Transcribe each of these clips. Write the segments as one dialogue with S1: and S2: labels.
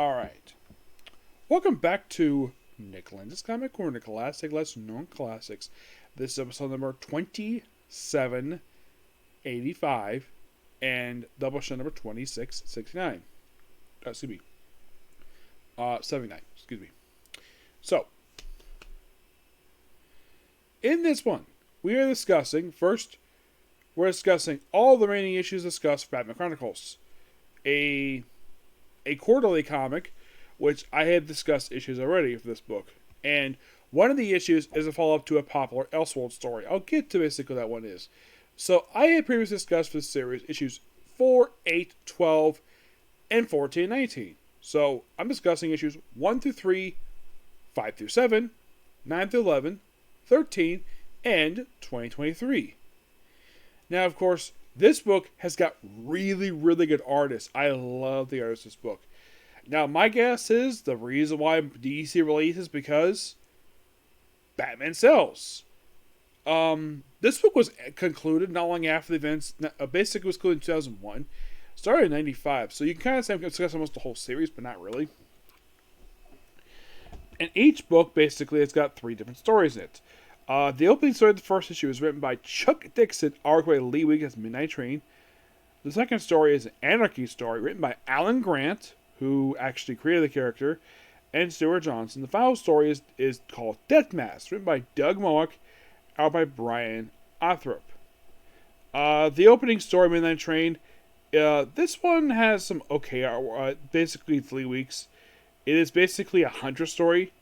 S1: Alright. Welcome back to Nick Lenz's Comic Corner, Classic Lesson Known Classics. This is episode number 2785 and Doubleshot number 2669. Excuse me. 79. Excuse me. So, in this one, we are discussing, first, we're discussing all the remaining issues discussed for Batman Chronicles. A quarterly comic, which I have discussed issues already for this book. And one of the issues is a follow-up to a popular Elseworld story. I'll get to basically what that one is. So, I had previously discussed for this series issues 4, 8, 12, and 14 and 19. So, I'm discussing issues 1 through 3, 5 through 7, 9 through 11, 13, and 2023. Now, of course, this book has got really, really good artists. I love the artists of this book. Now, my guess is the reason why DC releases because Batman sells. This book was concluded not long after the events. Basically, it was concluded in 2001. Started in 95. So you can kind of say I'm discussing almost the whole series, but not really. And each book, basically, has got 3 different stories in it. The opening story of the first issue is written by Chuck Dixon, art by Lee Week as Midnight Train. The second story is an Anarchy story written by Alan Grant, who actually created the character, and Stuart Johnson. The final story is called Death Mask, written by Doug Moak, art by Brian Othrop. The opening story, Midnight Train, this one has some okay art. Basically, it's 3 weeks. It is basically a Huntress story,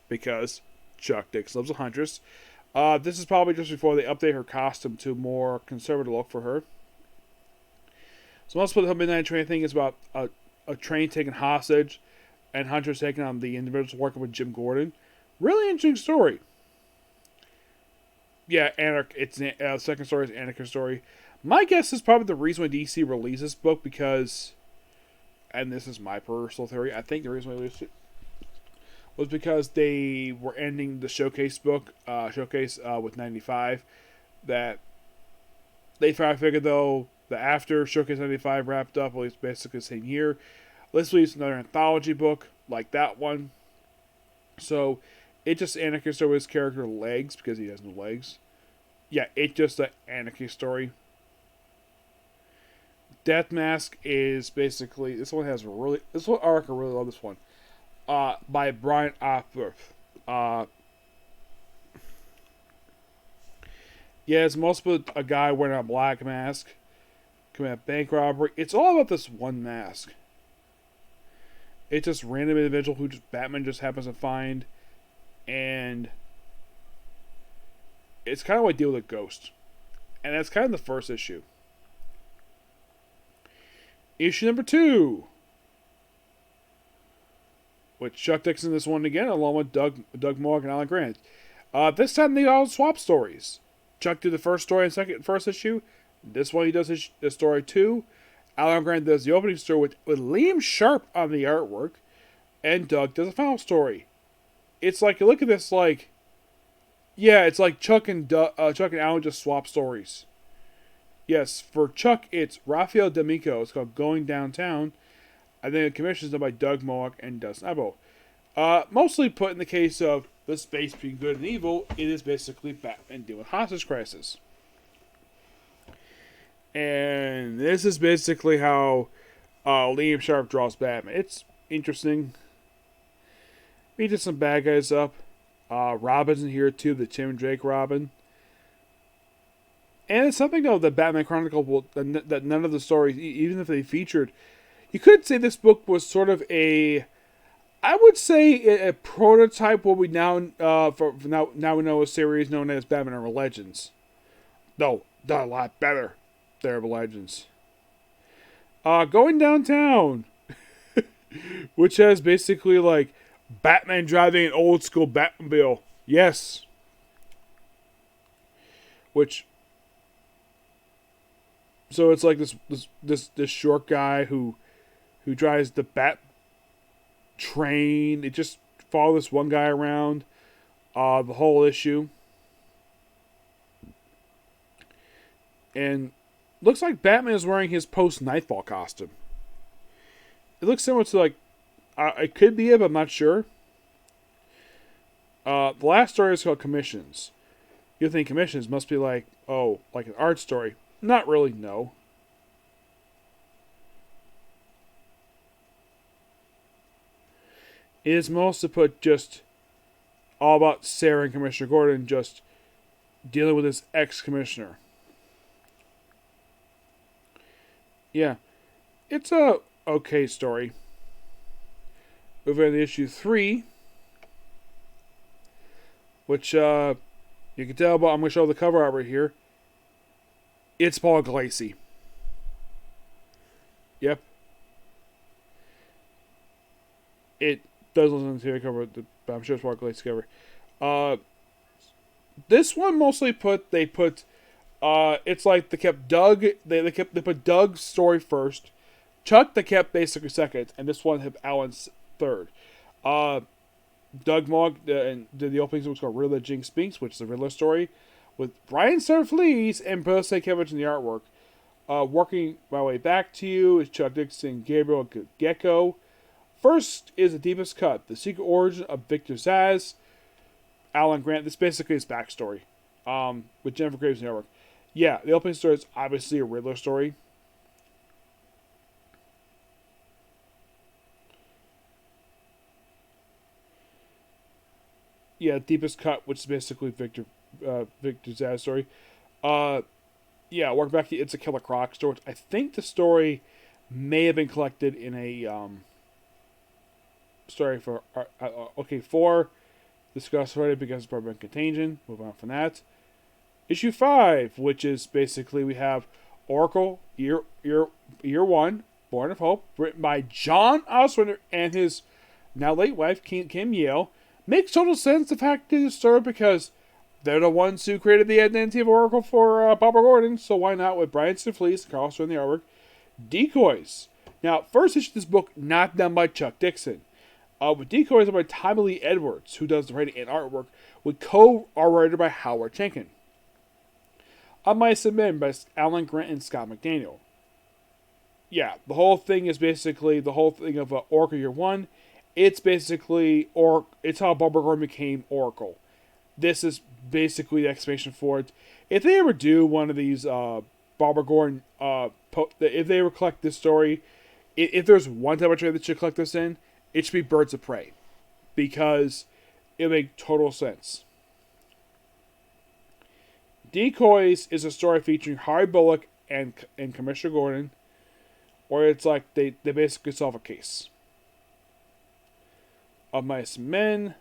S1: because Chuck Dixon loves a Huntress. This is probably just before they update her costume to a more conservative look for her. So most of the Midnight Train thing is about a train taken hostage and Huntress taking on the individuals working with Jim Gordon. Really interesting story. Yeah, second story is Anarchy story. My guess is probably the reason why DC released this book because, and this is my personal theory, I think the reason why they released it was because they were ending the showcase book, with 95, that they finally figured, though, that after Showcase 95 wrapped up, at least basically the same year, let's release another anthology book like that one. So, it just Anarchy story with his character legs, because he has no legs. Yeah, it's just an Anarchy story. Death Mask is basically, this one arc, I really love this one. By Brian Othrop. It's mostly a guy wearing a black mask committing a bank robbery. It's all about this one mask. It's just random individual who Batman just happens to find, and it's kind of like deal with a ghost, and that's kind of the first issue. Issue number 2. With Chuck Dixon this one again, along with Doug Moak and Alan Grant. This time they all swap stories. Chuck did the first story and first issue. This one he does his story 2. Alan Grant does the opening story with Liam Sharp on the artwork. And Doug does the final story. It's like, you look at this like, yeah, it's like Chuck and Alan just swap stories. Yes, for Chuck it's Rafael D'Amico. It's called Going Downtown. And then the commission is done by Doug Moak and Dustin Ebo. Mostly put in the case of the space between good and evil, it is basically Batman dealing with hostage crisis. And this is basically how Liam Sharp draws Batman. It's interesting. He did some bad guys up. Robin's in here too, the Tim Drake Robin. And it's something though that Batman Chronicles that none of the stories, even if they featured, you could say this book was sort of a prototype what we now we know a series known as Batman Urban Legends. No, done a lot better. Urban Legends. Going Downtown, which has basically like Batman driving an old school Batmobile. Yes. So it's like this short guy who drives the Bat train. It just follows this one guy around the whole issue. And looks like Batman is wearing his post-Nightfall costume. It looks similar to like It could be it, but I'm not sure. The last story is called Commissions. You think commissions must be like, oh, like an art story. Not really, no. It is mostly put just all about Sarah and Commissioner Gordon just dealing with his ex-commissioner. Yeah, it's a okay story. Over to issue 3, which you can tell, but I'm going to show the cover art right here. It's Paul Glacy. Yep. It does listen to the cover, but I'm sure it's Paul Glacy cover. This one mostly it's like they kept Doug, they put Doug's story first. Chuck they kept basically second, and this one had Alan's third. Doug Mogg and did the opening, which was called Riddler Jinx Binks, which is a Riddler story, with Brian Flees and Bill Sienkiewicz in the artwork. Working My Way Back to You is Chuck Dixon and Gabriel Gecko. First is The Deepest Cut, the secret origin of Victor Zsasz. Alan Grant, this basically is backstory. With Jennifer Graves in the artwork. Yeah, the opening story is obviously a Riddler story. Yeah, Deepest Cut, which is basically Victor Zsasz story. Yeah, work back to It's a Killer Croc story. Which I think the story may have been collected in a story for okay 4. Discussed already because it's probably Contagion. Move on from that. Issue 5, which is basically we have Oracle Year 1, Born of Hope, written by John Oswald and his now late wife Kim Yale. Makes total sense the fact it is disturbed because they're the ones who created the identity of Oracle for Barbara Gordon, so why not with Brian Flees and Carl Stern in the artwork. Decoys. Now, first issue of this book not done by Chuck Dixon. With Decoys by Tommy Lee Edwards, who does the writing and artwork, with co-writer by Howard Chaykin. On My Submitted by Alan Grant and Scott McDaniel. Yeah, the whole thing is basically the whole thing of Oracle Year 1. It's basically, it's how Barbara Gordon became Oracle. This is basically the explanation for it. If they ever do one of these Barbara Gordon, if they ever collect this story, if there's one type of trade that should collect this in, it should be Birds of Prey. Because it makes total sense. Decoys is a story featuring Harry Bullock and Commissioner Gordon, where it's like they basically solve a case. Of Mice Men.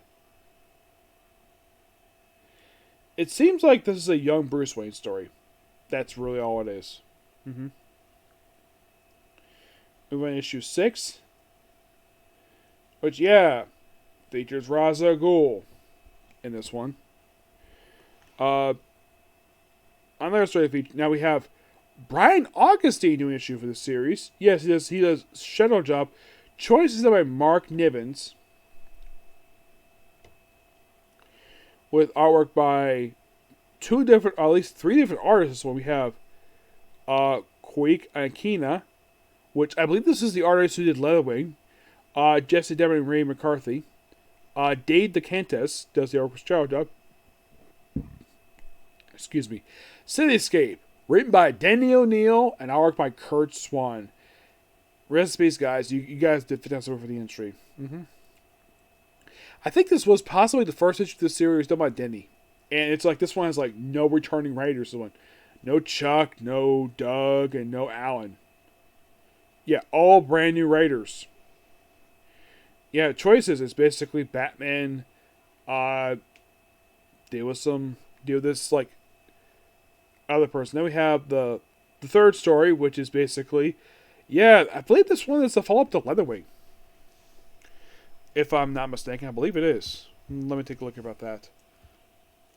S1: It seems like this is a young Bruce Wayne story. That's really all it is. Moving on to issue 6. Which, yeah, features Ra's al Ghul in this one. Another story feature. Now we have Brian Augustine doing an issue for this series. Yes, he does Shadow Job. Choices by Mark Nivens. With artwork by at least 3 different artists. When we have Quake Akina, which I believe this is the artist who did Leatherwing. Jesse Devin and Ray McCarthy. Dade DeCantis does the artwork for Shadow Job. Excuse me. Cityscape, written by Denny O'Neil and artwork by Kurt Swan. Rest in peace, guys. You guys did fantastic work for the industry. I think this was possibly the first issue of the series done by Denny. And it's like this one has like no returning writers. This one. No Chuck, no Doug, and no Alan. Yeah, all brand new writers. Yeah, choices is basically Batman. Deal with this like other person. Then we have the third story, which is basically, yeah, I believe this one is a follow-up to Leatherwing. If I'm not mistaken, I believe it is. Let me take a look about that.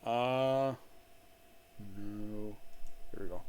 S1: No. Here we go.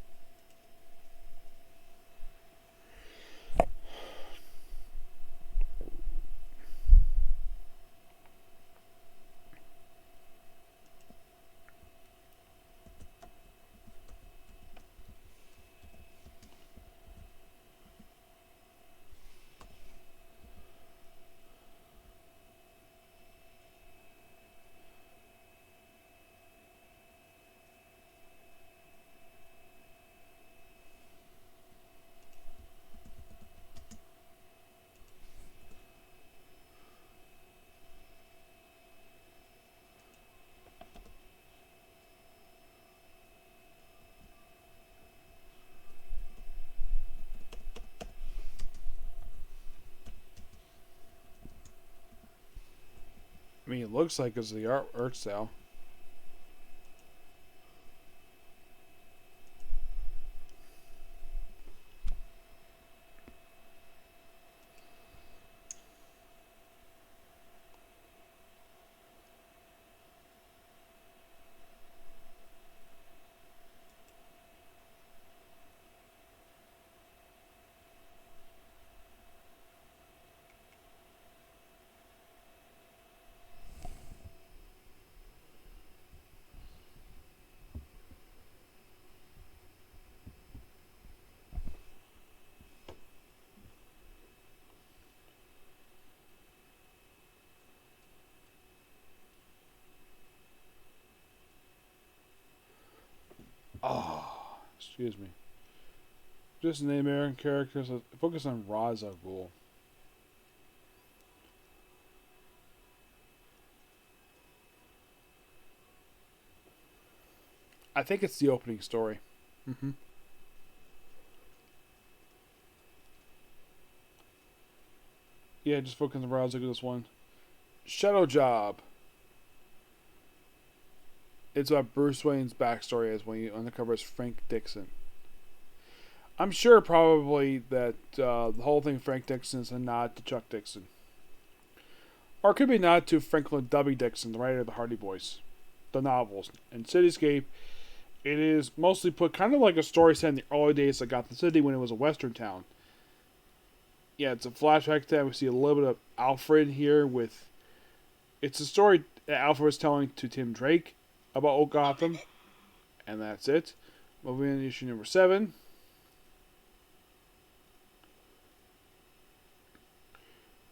S1: I mean, it looks like it's the art style. Oh, excuse me. Just name American characters. Focus on Raza Rule. I think it's the opening story. Mm-hmm. Yeah, just focus on Raza with this one. Shadow Job. It's about Bruce Wayne's backstory as when he uncovers Frank Dixon. I'm sure probably that the whole thing Frank Dixon is a nod to Chuck Dixon. Or it could be a nod to Franklin W. Dixon, the writer of the Hardy Boys, the novels. And Cityscape, it is mostly put kind of like a story set in the early days of Gotham City when it was a western town. Yeah, it's a flashback to that. We see a little bit of Alfred here with... It's a story that Alfred was telling to Tim Drake about old Gotham. And that's it. Moving on to issue number 7.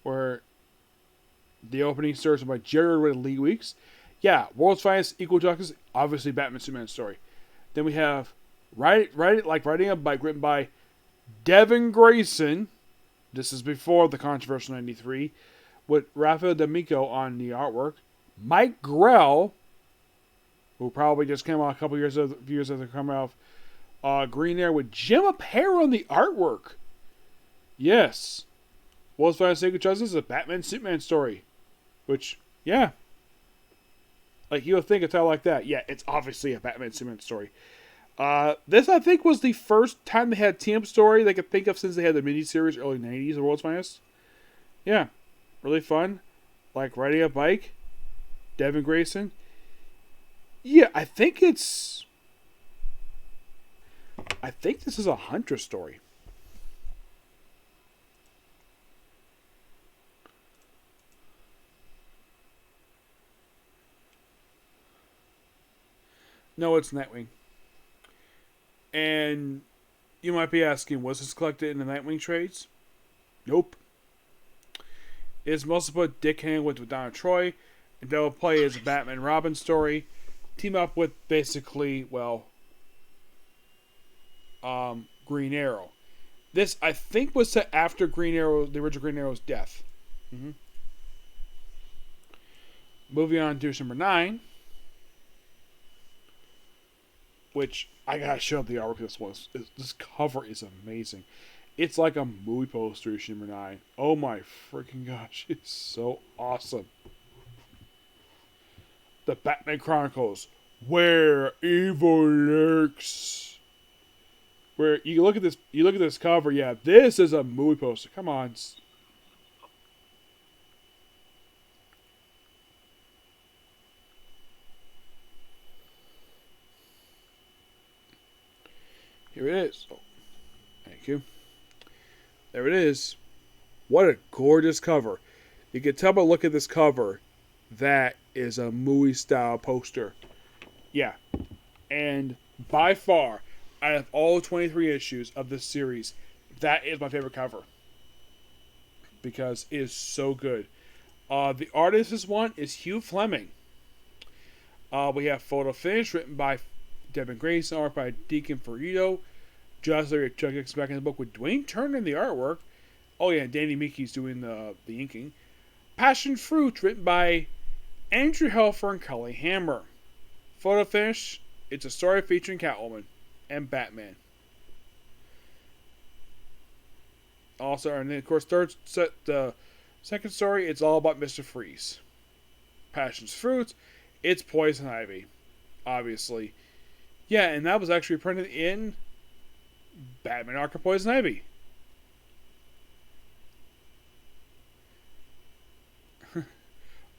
S1: Where the opening starts by Jared with Lee Weeks. Yeah, World's Finest Equal Justice, obviously Batman Superman story. Then we have Riding a Bike, written by Devin Grayson. This is before the controversial 93. With Rafael D'Amico on the artwork. Mike Grell, who probably just came out a couple years after coming off Green Arrow, with Jim Aparo on the artwork. Yes. World's Finest Equal Justice is a Batman Superman story. Which, yeah. Like, you would think a title like that. Yeah, it's obviously a Batman Superman story. This, I think, was the first time they had a team-up story they could think of since they had the miniseries early 90s of World's Finest. Yeah. Really fun. Like Riding a Bike. Devin Grayson. Yeah, I think this is a Huntress story. No, it's Nightwing. And you might be asking, was this collected in the Nightwing trades? Nope. It's mostly put Dick Hand with Donna Troy, and they'll play as a Batman Robin story. Team up with basically, Green Arrow. This, I think, was set after the original Green Arrow's death. Mm-hmm. Moving on to number 9. Which, I gotta show the artwork of this one. This cover is amazing. It's like a movie poster, issue number 9. Oh my freaking gosh, it's so awesome. The Batman Chronicles, where evil lurks. Where you look at this cover, yeah, this is a movie poster. Come on. Here it is. Oh, thank you. There it is. What a gorgeous cover. You can tell by look at this cover, that is a movie-style poster. Yeah. And by far, out of all 23 issues of this series, that is my favorite cover. Because it is so good. The artist this one is Hugh Fleming. We have photo finish written by Devin Grayson, art by Deacon Ferrito. Just like Chuck Dixon back in the book with Dwayne Turner in the artwork. Oh yeah, Danny Mickey's doing the inking. Passion Fruit, written by Andrew Helfer and Cully Hammer. Photo finish, it's a story featuring Catwoman and Batman. Also, and then of course, the second story, it's all about Mr. Freeze. Passion's Fruit, it's Poison Ivy, obviously. Yeah, and that was actually printed in Batman Arkham Poison Ivy.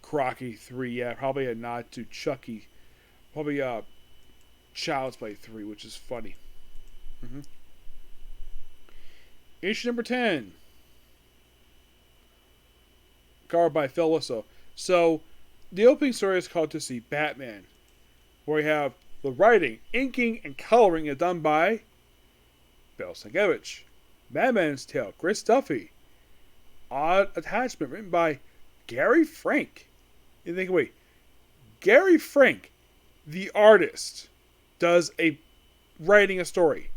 S1: Crocky 3, yeah, probably a nod to Chucky. Probably Child's Play 3, which is funny. Mm-hmm. Issue number 10. Covered by Phil Wisso. So, the opening story is called To See Batman, where we have the writing, inking, and coloring is done by Bill Sienkiewicz. Batman's Tale, Chris Duffy. Odd Attachment, written by Gary Frank. You think, wait, Gary Frank, the artist, does writing a story.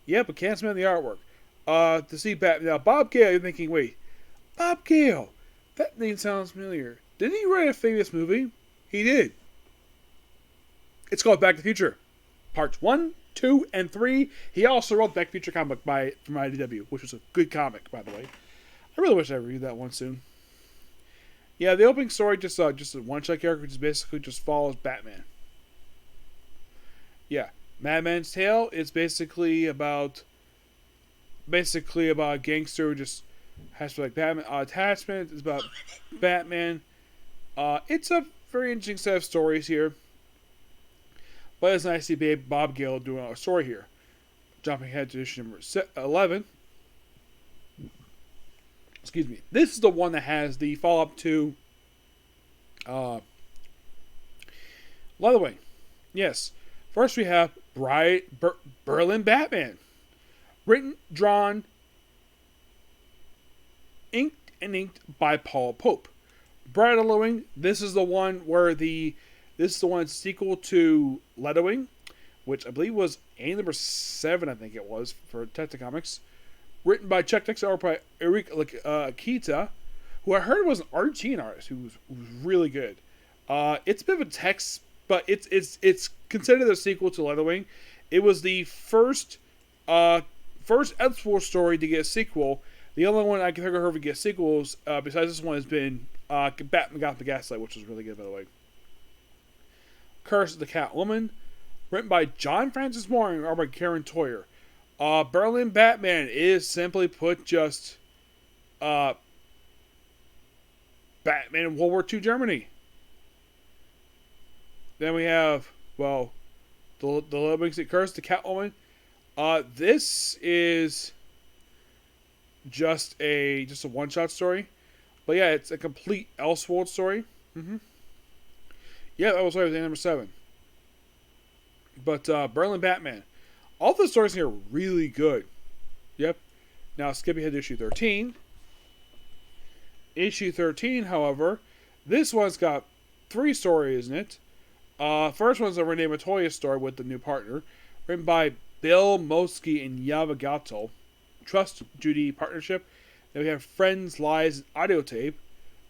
S1: Yeah, but can't spend the artwork. To See Batman. Now, Bob Gale, you're thinking, wait, Bob Gale, that name sounds familiar. Didn't he write a famous movie? He did. It's called Back to the Future. Parts 1, 2, and 3. He also wrote the Back to the Future comic from IDW, which was a good comic, by the way. I really wish I would read that one soon. Yeah, the opening story just a one-shot character which basically just follows Batman. Yeah, Madman's Tale is basically about a gangster who just has to like Batman attachment. It's about Batman. It's a very interesting set of stories here. But it's nice to see Bob Gale doing a story here. Jumping ahead to issue number 11. Excuse me. This is the one that has the follow-up to Leatherwing. Yes. First we have Berlin Batman. Written, drawn, inked by Paul Pope. Bride Leatherwing. This is the one sequel to Leatherwing, which I believe was number 7, I think it was, for Detective Comics. Written by Chuck Dixon, or by Eric Akita, who I heard was an Argentine artist who was really good. It's a bit of a text, but it's considered a sequel to Leatherwing. It was the first Elseworld story to get a sequel. The only one I can think of to get sequels, besides this one, has been Batman Got the Gaslight, which was really good, by the way. Curse of the Catwoman, written by John Francis Moore and art by Karen Toyer. Berlin Batman is simply put just Batman in World War II Germany. Then we have, the Leatherwing Curse, the Catwoman. This is just a one-shot story. But yeah, it's a complete Elseworld story. Mm-hmm. Yeah, that was number 7. But Berlin Batman. All the stories here are really good. Yep. Now, skipping ahead to issue 13. Issue 13, however, this one's got 3 stories in it. First one's a Renee Montoya story with the new partner, written by Bill Mosky and Yamagato. Trust Judy partnership. Then we have Friends, Lies, audio tape,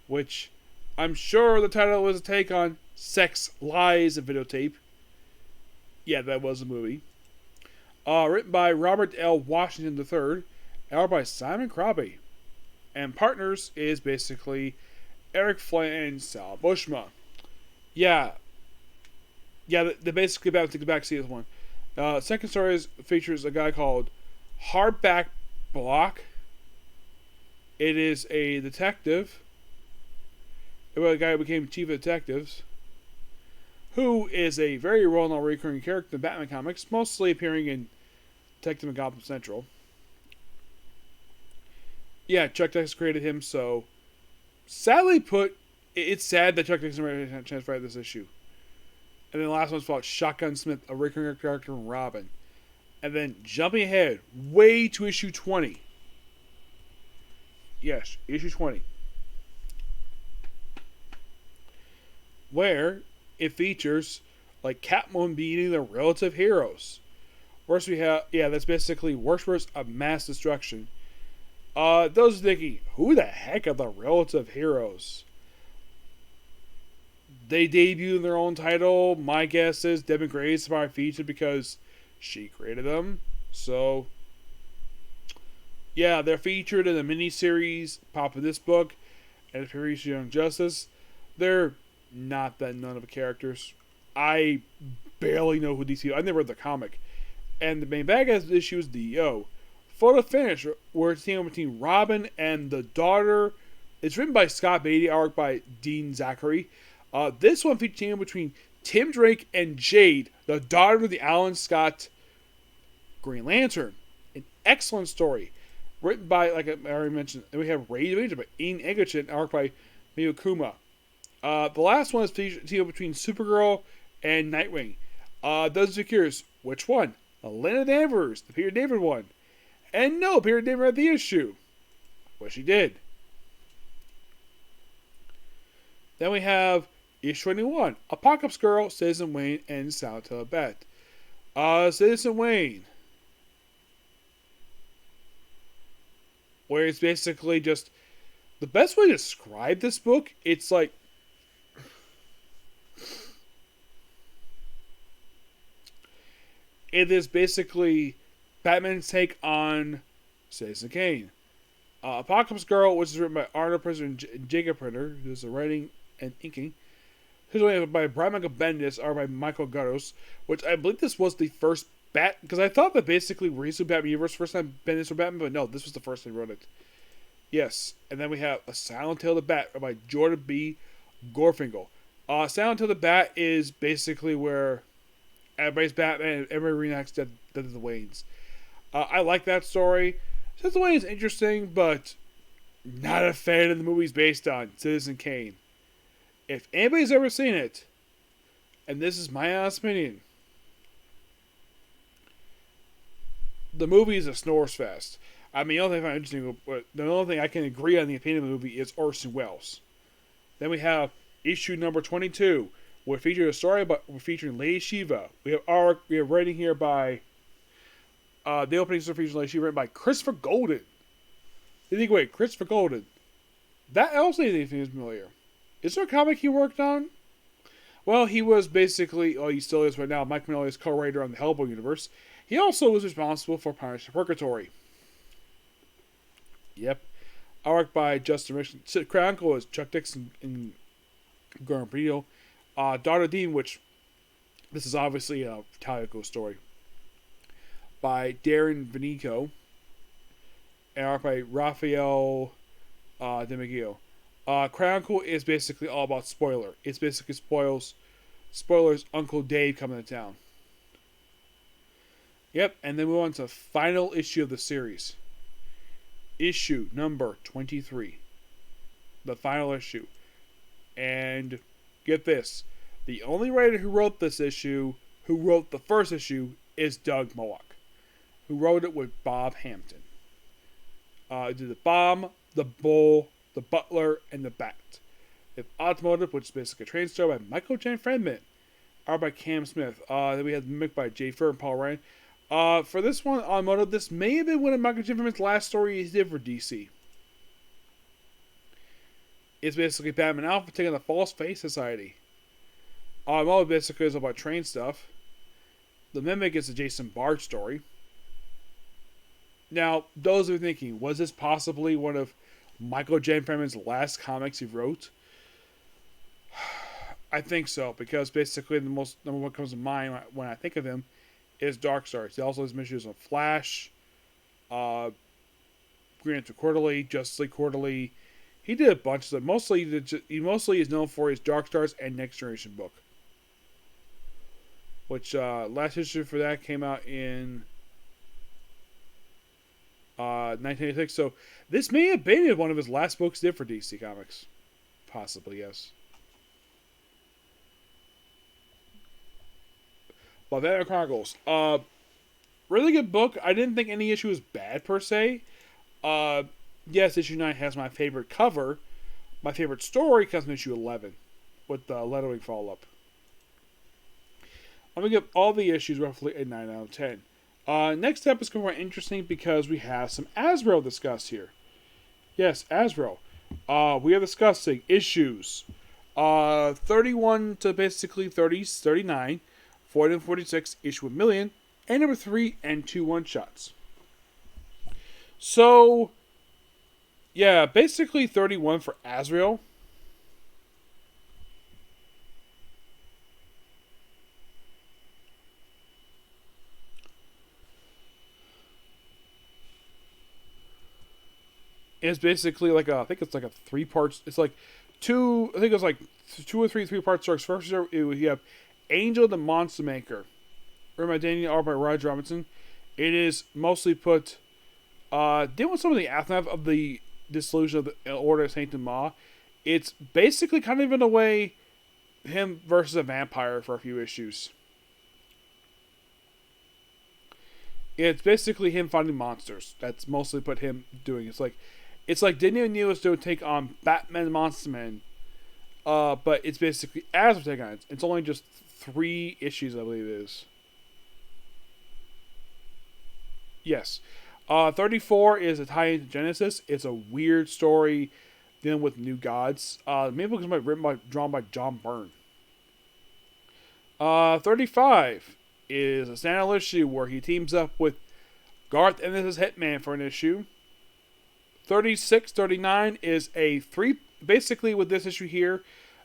S1: which I'm sure the title was a take on Sex, Lies, and Videotape. Yeah, that was a movie. Written by Robert L. Washington III, and art by Simon Crosby. And partners is basically Eric Flynn and Sal Buscema. Yeah, they basically about to take the back seat of this one. Second story features a guy called Hardback Block. It is a detective. About a guy who became chief of detectives, who is a very well-known recurring character in Batman comics, mostly appearing in Detective and Gotham Central. Yeah, Chuck Dixon created him, so sadly put, it's sad that Chuck Dixon had a chance to write this issue. And then the last one's called Shotgun Smith, a recurring character from Robin. And then jumping ahead, way to issue 20. Yes, issue 20. Where it features like Catwoman beating the relative heroes. First we have, that's basically Worshippers of Mass Destruction. Those thinking, who the heck are the relative heroes? They debut in their own title. My guess is Devin Grace are featured because she created them. So, yeah, they're featured in the miniseries Pop of This Book and the Paris Young Justice. They're not that none of the characters. I barely know who DC. I never read the comic, and the main bad guy's issue is DEO. Photo finish, where it's team between Robin and the daughter. It's written by Scott Beatty, art by Dean Zachary. This one features team between Tim Drake and Jade, the daughter of the Alan Scott Green Lantern. An excellent story. Written by, like I already mentioned, we have Radiant Ranger by Ian Egerton, art by Miyu Kuma. The last one is team between Supergirl and Nightwing. Those are curious, which one? Elena Danvers, the Peter David one. And no, Peter David read the issue. Well, she did. Then we have issue 21, Apocalypse Girl, Citizen Wayne, and Silent Hill Bet. Citizen Wayne, where it's basically just the best way to describe this book. It's like it is basically Batman's take on Citizen Kane. Apocalypse Girl, which is written by Arnold Printer and Jacob Printer, who's the writing and inking. Who's written by Brian Michael Bendis, or by Michael Guttos, which I believe this was the first because I thought that basically Reese's Batman Universe first time Bendis or Batman, but no, this was the first time he wrote it. Yes, and then we have A Silent Tale of the Bat by Jordan B. Gorfinkel. Silent Tale of the Bat is basically where everybody's Batman and everybody reenacts Death of the Waynes. I like that story. Death of the Wayne is interesting, but not a fan of the movies based on Citizen Kane. If anybody's ever seen it, and this is my honest opinion, the movie is a snores fest. I mean, the only thing I find interesting, the only thing I can agree on the opinion of the movie is Orson Welles. Then we have issue number 22, where featuring a story featuring Lady Shiva. We have writing here by the opening story features Lady Shiva, written by Christopher Golden. You think, wait, Christopher Golden? That also anything is familiar. Is there a comic he worked on? Well, he was basically, he still is right now, Mike Mignola's co-writer on the Hellboy universe. He also was responsible for Pirates of Purgatory. Yep. Artwork by Justin Richardson. Chronicle is Chuck Dixon and Gordon Brito. Daughter Dean, which this is obviously a Talco story, by Darren Vinico. And art by Raphael DeMaggio. Chronicle is basically all about spoiler. It's basically spoilers Uncle Dave coming to town. Yep, and then we move on to the final issue of the series. Issue number 23. The final issue. And get this. The only writer who wrote this issue, who wrote the first issue, is Doug Moak, who wrote it with Bob Hampton. Did the Bomb, the Bull, the Butler, and the Bat. We have Automotive, which is basically a train story by Michael J. Friedman. Art by Cam Smith. Then we have Mick by Jay Fur and Paul Ryan. For this one, Automotive, this may have been one of Michael J. Friedman's last story he did for DC. It's basically Batman Alpha taking the False Face Society. Automotive basically is about train stuff. The Mimic is a Jason Bard story. Now, those who are thinking, was this possibly one of Michael J. Friedman's last comics he wrote? I think so, because basically the most number one comes to mind when I think of him is Dark Stars. He also has issues on Flash, Green Lantern Quarterly, Justice League Quarterly. He did a bunch of stuff. He mostly is known for his Dark Stars and Next Generation book, which last issue for that came out in 1986. So this may have been one of his last books he did for DC Comics. Possibly, yes. But Batman Chronicles. Really good book. I didn't think any issue was bad per se. Yes, issue 9 has my favorite cover. My favorite story comes in issue 11 with the lettering follow-up. I'm going to give all the issues roughly a 9 out of 10. Next up is going to be more interesting because we have some Azreal discussed here. Yes, Azreal. We are discussing issues 31 to basically 39, 40 and 46, issue 1,000,000, and number 3 and 2 one-shots. So, yeah, basically 31 for Azreal. It's basically like I think it's like a 3 parts. It's like two. I think it's like 2 or 3 3-part stories. First, you have Angel the Monster Maker, written by Daniel R. by Roger Robinson. It is mostly put dealing with some of the aftermath of the dissolution of the Order of Saint Ma. It's basically kind of in a way him versus a vampire for a few issues. It's basically him fighting monsters. That's mostly put him doing. It's like Denny O'Neil is doing take on Batman Monster Man. But it's basically Azreal taking on it. It's only just 3 issues, I believe it is. Yes. 34 is a tie-in to Genesis. It's a weird story dealing with new gods. Maybe because it's drawn by John Byrne. 35 is a standalone issue where he teams up with Garth and his Hitman for an issue. 36, 39 is a 3. Basically, with this issue here,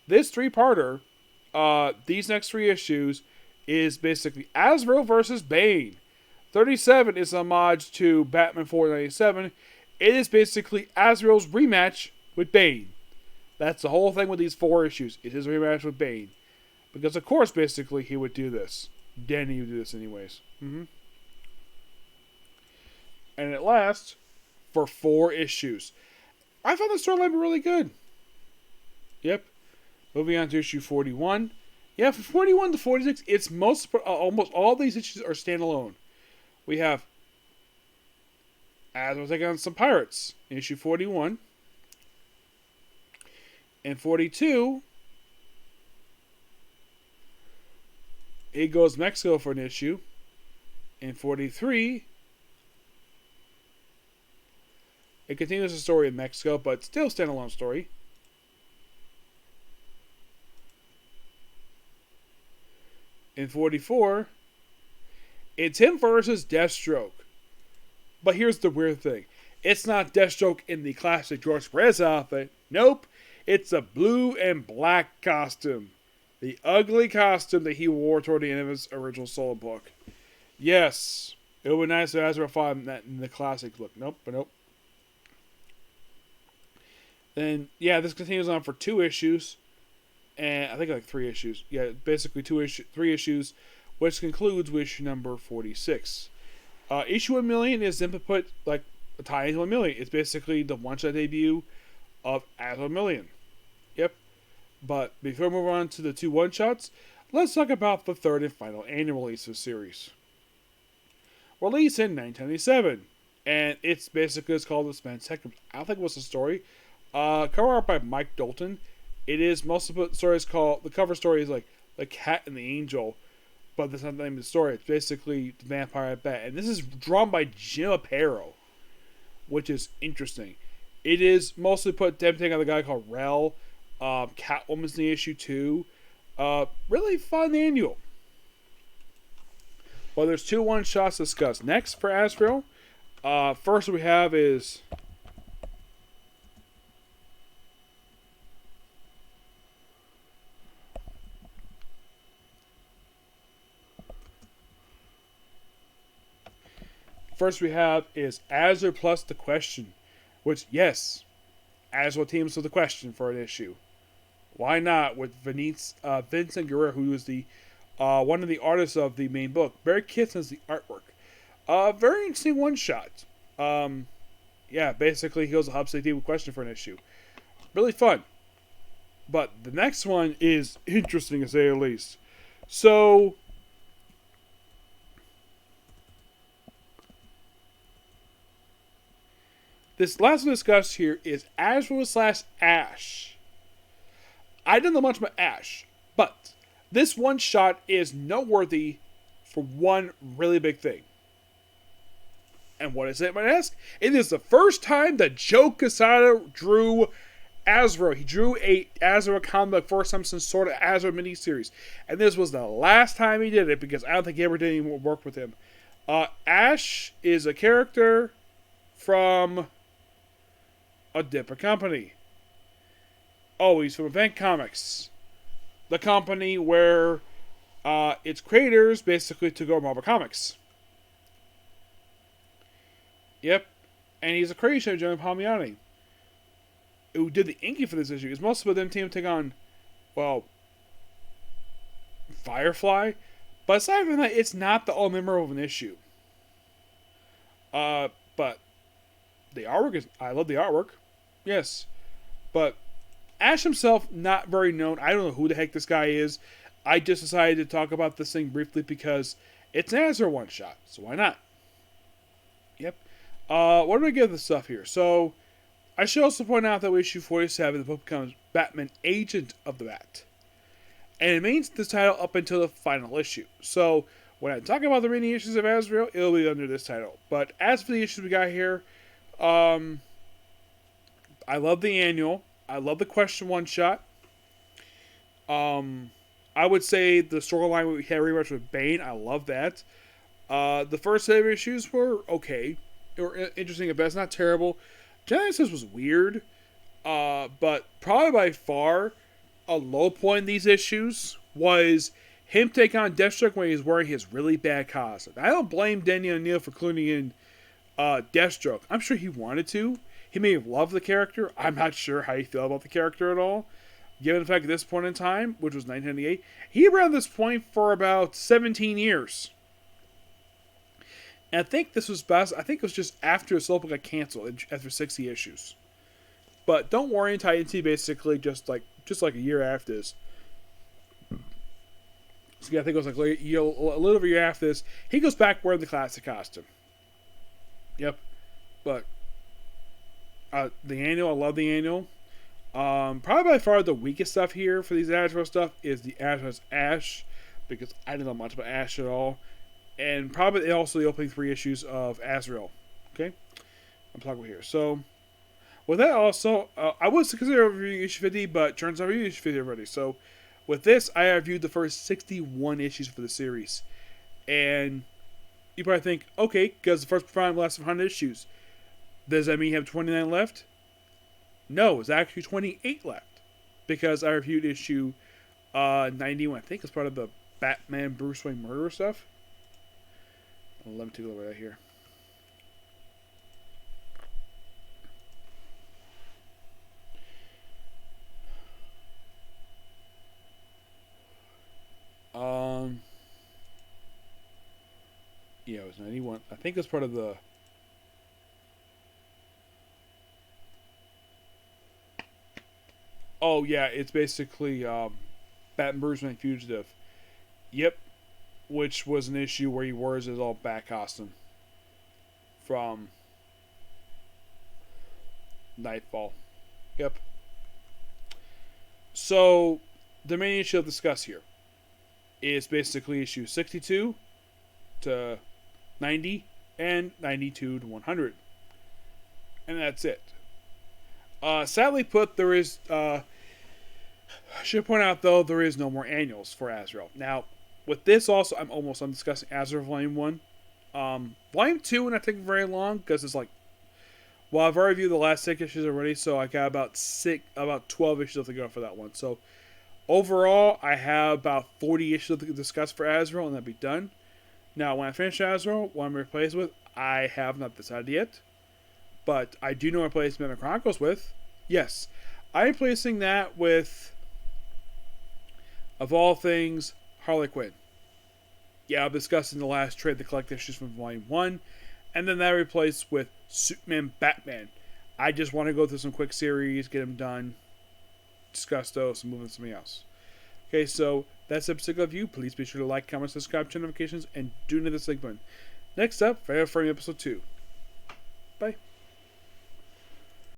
S1: this 3-parter, these next 3 issues, is basically Azreal versus Bane. 37 is an homage to Batman 497. It is basically Azrael's rematch with Bane. That's the whole thing with these 4 issues. It is a rematch with Bane. Because, of course, basically, he would do this. Danny would do this anyways. And it lasts for 4 issues. I found the storyline really good. Yep. Moving on to issue 41. Yeah, from 41 to 46, it's almost all these issues are standalone. We have Azreal taking on some pirates in issue 41. In 42, he goes to Mexico for an issue. In 43, it continues the story in Mexico, but still standalone story. In 44, it's him versus Deathstroke. But here's the weird thing. It's not Deathstroke in the classic George Perez outfit. Nope. It's a blue and black costume. The ugly costume that he wore toward the end of his original solo book. Yes. It would be nice if Azreal fought that in the classic look. Nope, but nope. Then, yeah, this continues on for 2 issues. And I think like 3 issues. Yeah, basically 3 issues, which concludes with issue number 46. Issue 1,000,000 is simply put like a tie into 1,000,000. It's basically the one-shot debut of Azreal 1,000,000. Yep. But before we move on to the 2 one-shots, let's talk about the 3rd and final annual release of the series. Released in 1997. And it's called The Spence Heck. I don't think it was a story. Cover art by Mike Dalton. It is most of the stories called, the cover story is like The Cat and the Angel, but that's not the name of the story. It's basically The Vampire at Bat. And this is drawn by Jim Aparo, which is interesting. It is mostly put tempting on the guy called Rel. Catwoman's in the issue 2. Really fun annual. Well, there's 2 one-shots discussed. Next for Azreal, first we have is Azreal plus The Question, which, yes, Azreal teams with The Question for an issue. Why not? With Vincent Guerrero, who is the one of the artists of the main book. Barry Kitson is the artwork. Very interesting one-shot. Yeah, basically he goes to Hub City with Question for an issue. Really fun. But the next one is interesting to say the least. So, this last one discussed here is Azreal / Ash. I don't know much about Ash, but this one shot is noteworthy for one really big thing. And what is it, might ask? It is the first time that Joe Quesada drew Azreal. He drew a Azreal comic first time since sort of Azreal miniseries. And this was the last time he did it because I don't think he ever did any more work with him. Ash is a character from a different company. Oh, he's from Event Comics. The company where its creators basically took over Marvel Comics. Yep. And he's a creation of John Palmiotti. who did the inking for this issue, is most of them team take on, well, Firefly. But aside from that, it's not the all memorable of an issue. But the artwork is, I love the artwork. Yes. But Ash himself, not very known. I don't know who the heck this guy is. I just decided to talk about this thing briefly because it's an Azreal one-shot. So why not? Yep. What do we give this stuff here? So, I should also point out that with issue 47, the book becomes Batman Agent of the Bat. And it means this title up until the final issue. So, when I talk about the remaining issues of Azreal, it'll be under this title. But as for the issues we got here, I love the annual. I love the question one-shot. I would say the storyline we had very much with Bane, I love that. The first set of issues were okay. They were interesting at best, not terrible. Genesis was weird, but probably by far a low point in these issues was him taking on Deathstroke when he's wearing his really bad costume. I don't blame Denny O'Neil for including in Deathstroke. I'm sure he wanted to. He may have loved the character. I'm not sure how he felt about the character at all. Given the fact at this point in time, which was 1998, he ran this point for about 17 years. And I think this was best. I think it was just after his book got canceled after 60 issues. But don't worry, in Titan basically just like a year after this. So yeah, I think it was like a little over a year after this. He goes back wearing the classic costume. Yep. But the annual, I love the annual. Probably by far the weakest stuff here for these Azreal stuff is the Azreal's Ash, because I didn't know much about Ash at all. And probably also the opening 3 issues of Azreal. Okay? I'm talking here. So, with that also, I was consider reviewing issue 50, but turns out I reviewed issue 50 already. So, with this, I reviewed the first 61 issues for the series. And you probably think, okay, because the first prime lasted 100 issues. Does that mean you have 29 left? No, it's actually 28 left. Because I reviewed issue 91. I think it's part of the Batman Bruce Wayne murder stuff. Let me take a look at that here. Yeah, it was 91. I think it's part of the... Oh, yeah, it's basically Batman Bruce Wayne Fugitive. Yep. Which was an issue where he wears his all bat costume from Nightfall. Yep. So, the main issue I'll discuss here is basically issue 62 to 90 and 92 to 100. And that's it. Sadly put, there is... I should point out, though, there is no more annuals for Azreal. Now, with this also, I'm almost done discussing Azreal Volume 1. Volume 2 will not take very long, because it's like... Well, I've already reviewed the last 6 issues already, so I got about 12 issues to go for that one. So, overall, I have about 40 issues to discuss for Azreal, and that'll be done. Now, when I finish Azreal, what I'm replaced with, I have not decided yet. But I do know what I'm replacing Batman Chronicles with. Yes. I'm replacing that with, of all things, Harley Quinn. Yeah, I'll be discussing the last trade, the collect issues from Volume 1. And then that replaced with Superman Batman. I just want to go through some quick series, get them done, discuss those, and move on to something else. Okay, so that's the particular view. Please be sure to like, comment, subscribe, turn notifications, and do hit the like button. Next up, Fair Frame Episode 2. Bye.